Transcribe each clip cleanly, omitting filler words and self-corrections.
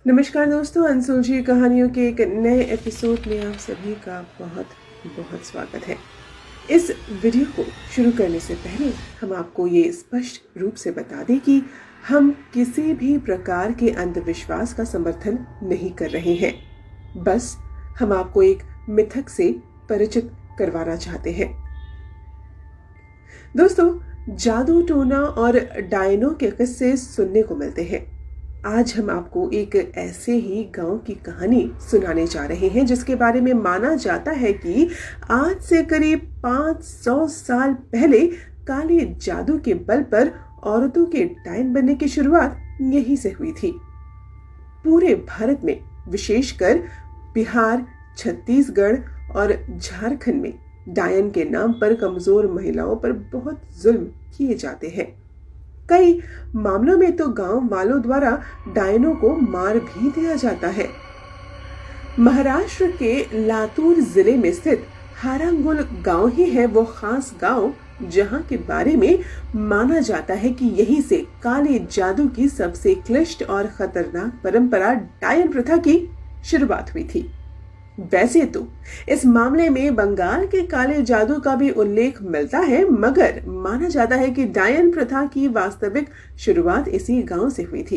नमस्कार दोस्तों, अनसुलझी कहानियों के एक नए एपिसोड में आप सभी का बहुत बहुत स्वागत है। इस वीडियो को शुरू करने से पहले हम आपको ये स्पष्ट रूप से बता दें कि हम किसी भी प्रकार के अंधविश्वास का समर्थन नहीं कर रहे हैं। बस हम आपको एक मिथक से परिचित करवाना चाहते हैं। दोस्तों, जादू टोना और डायनों के किस्से सुनने को मिलते हैं। आज हम आपको एक ऐसे ही गांव की कहानी सुनाने जा रहे हैं जिसके बारे में माना जाता है कि आज से करीब 500 साल पहले काले जादू के बल पर औरतों के डायन बनने की शुरुआत यहीं से हुई थी। पूरे भारत में, विशेषकर बिहार, छत्तीसगढ़ और झारखंड में डायन के नाम पर कमजोर महिलाओं पर बहुत जुल्म किए जाते हैं। कई मामलों में तो गांव वालों द्वारा डायनों को मार भी दिया जाता है। महाराष्ट्र के लातूर जिले में स्थित हारांगुल गांव ही है वो खास गांव जहां के बारे में माना जाता है कि यहीं से काले जादू की सबसे क्लिष्ट और खतरनाक परंपरा डायन प्रथा की शुरुआत हुई थी। वैसे तो इस मामले में बंगाल के काले जादू का भी उल्लेख मिलता है, मगर माना जाता है कि डायन प्रथा की वास्तविक शुरुआत इसी गांव से हुई थी।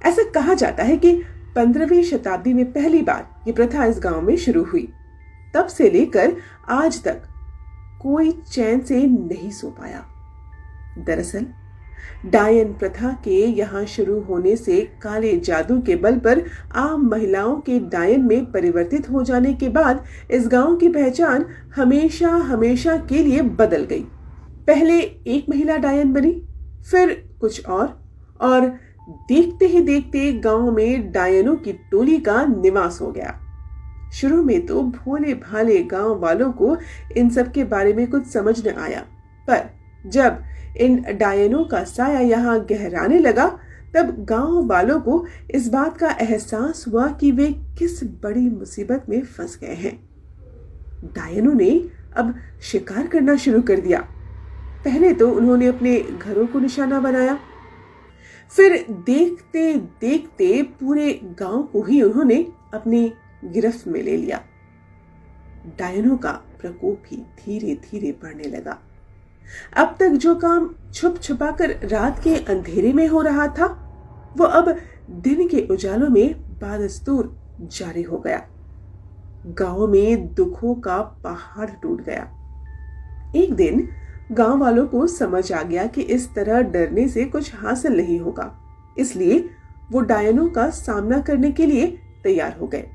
ऐसा कहा जाता है कि 15वीं शताब्दी में पहली बार ये प्रथा इस गांव में शुरू हुई। तब से लेकर आज तक कोई चैन से नहीं सो पाया। दरअसल डायन प्रथा के यहाँ शुरू होने से काले जादू के बल पर आम महिलाओं के डायन में परिवर्तित हो जाने के बाद इस गांव की पहचान हमेशा हमेशा के लिए बदल गई। पहले एक महिला डायन बनी, फिर कुछ और देखते ही देखते गांव में डायनों की टोली का निवास हो गया। शुरू में तो भोले भाले गांव वालों को इन सब के बारे में कुछ समझ न आया, पर जब इन डायनों का साया यहाँ गहराने लगा तब गांव वालों को इस बात का एहसास हुआ कि वे किस बड़ी मुसीबत में फंस गए हैं। डायनों ने अब शिकार करना शुरू कर दिया। पहले तो उन्होंने अपने घरों को निशाना बनाया, फिर देखते देखते पूरे गांव को ही उन्होंने अपनी गिरफ्त में ले लिया। डायनों का प्रकोप भी धीरे धीरे बढ़ने लगा। अब तक जो काम छुप छुपाकर रात के अंधेरे में हो रहा था, वो अब दिन के उजालों में बादस्तूर जारी हो गया। गांव में दुखों का पहाड़ टूट गया। एक दिन गांव वालों को समझ आ गया कि इस तरह डरने से कुछ हासिल नहीं होगा, इसलिए वो डायनों का सामना करने के लिए तैयार हो गए।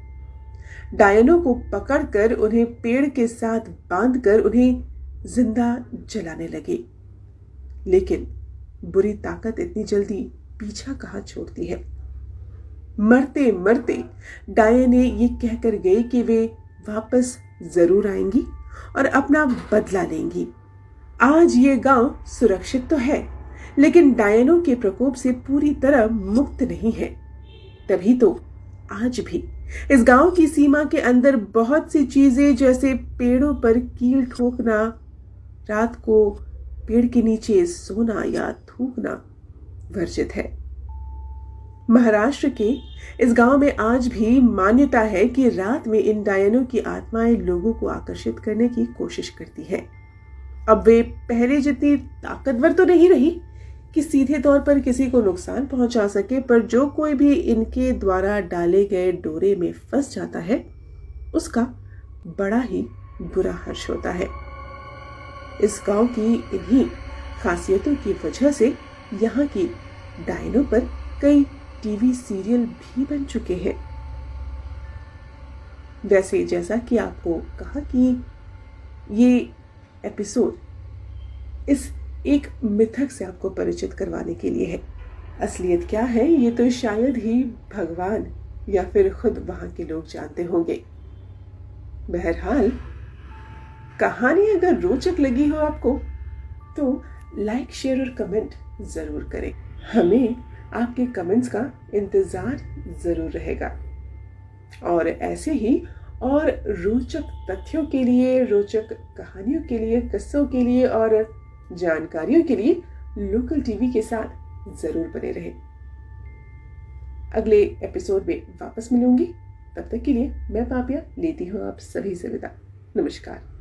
डायनों को पकड़कर उन्हें पेड़ के साथ बांधकर उन्हें जिंदा जलाने लगे। लेकिन बुरी ताकत इतनी जल्दी पीछा कहाँ छोड़ती है। मरते मरते डायने ये कहकर गई कि वे वापस जरूर आएंगी और अपना बदला लेंगी। आज ये गांव सुरक्षित तो है, लेकिन डायनों के प्रकोप से पूरी तरह मुक्त नहीं है। तभी तो आज भी इस गांव की सीमा के अंदर बहुत सी चीजें, जैसे पेड़ों पर कील ठोकना, रात को पेड़ के नीचे सोना या थूकना, वर्जित है। महाराष्ट्र के इस गांव में आज भी मान्यता है कि रात में इन डायनों की आत्माएं लोगों को आकर्षित करने की कोशिश करती हैं। अब वे पहले जितनी ताकतवर तो नहीं रही कि सीधे तौर पर किसी को नुकसान पहुंचा सके, पर जो कोई भी इनके द्वारा डाले गए डोरे में फंस जाता है, उसका बड़ा ही बुरा हर्ष होता है। इस गांव की इन्हीं खासियतों की वजह से यहाँ की डायनों पर कई टीवी सीरियल भी बन चुके हैं। वैसे जैसा कि आपको कहा कि ये एपिसोड इस एक मिथक से आपको परिचित करवाने के लिए है। असलियत क्या है ये तो शायद ही भगवान या फिर खुद वहां के लोग जानते होंगे। बहरहाल, कहानी अगर रोचक लगी हो आपको तो लाइक, शेयर और कमेंट जरूर करें। हमें आपके कमेंट्स का इंतजार जरूर रहेगा। और ऐसे ही और रोचक तथ्यों के लिए, रोचक कहानियों के लिए, किस्सों के लिए और जानकारियों के लिए लोकल टीवी के साथ जरूर बने रहें। अगले एपिसोड में वापस मिलूंगी। तब तक के लिए मैं पापिया लेती हूँ आप सभी से विदा। नमस्कार।